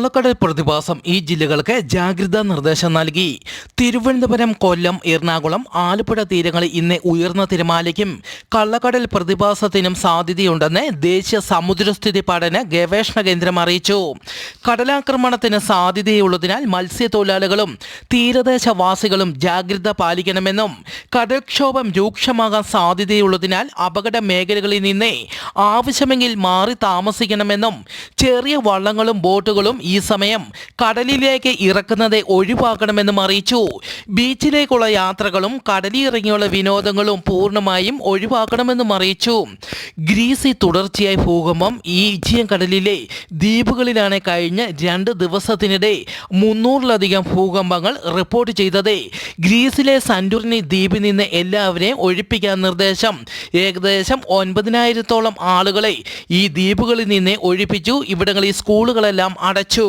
കള്ളക്കടൽ പ്രതിഭാസം ഈ ജില്ലകൾക്ക് ജാഗ്രതാ നിർദ്ദേശം നൽകി. തിരുവനന്തപുരം, കൊല്ലം, എറണാകുളം, ആലപ്പുഴ തീരങ്ങളിൽ ഇന്ന് ഉയർന്ന തിരമാലയ്ക്കും കള്ളക്കടൽ പ്രതിഭാസത്തിനും സാധ്യതയുണ്ടെന്ന് ദേശീയ സമുദ്രസ്ഥിതി പഠന ഗവേഷണ കേന്ദ്രം അറിയിച്ചു. കടലാക്രമണത്തിന് സാധ്യതയുള്ളതിനാൽ മത്സ്യത്തൊഴിലാളികളും തീരദേശവാസികളും ജാഗ്രത പാലിക്കണമെന്നും കടൽക്ഷോഭം രൂക്ഷമാകാൻ സാധ്യതയുള്ളതിനാൽ അപകട മേഖലകളിൽ നിന്ന് ആവശ്യമെങ്കിൽ മാറി താമസിക്കണമെന്നും ചെറിയ വള്ളങ്ങളും ബോട്ടുകളും ഈ സമയം കടലിലേക്ക് ഇറക്കുന്നത് ഒഴിവാക്കണമെന്നും അറിയിച്ചു. ബീച്ചിലേക്കുള്ള യാത്രകളും കടലിറങ്ങിയുള്ള വിനോദങ്ങളും പൂർണ്ണമായും ഒഴിവാക്കണമെന്നും അറിയിച്ചു. ഗ്രീസിൽ തുടർച്ചയായ ഭൂകമ്പം. ഈജിയൻ കടലിലെ ദ്വീപുകളിലാണ് കഴിഞ്ഞ 2 ദിവസത്തിനിടെ 300-ലധികം ഭൂകമ്പങ്ങൾ റിപ്പോർട്ട് ചെയ്തത്. ഗ്രീസിലെ സാന്റോറിനി ദ്വീപിൽ നിന്ന് എല്ലാവരെയും ഒഴിപ്പിക്കാൻ നിർദ്ദേശം. ഏകദേശം 9,000-ഓളം ആളുകളെ ഈ ദ്വീപുകളിൽ നിന്ന് ഒഴിപ്പിച്ചു. ഇവിടങ്ങളിൽ സ്കൂളുകളെല്ലാം അടച്ചു.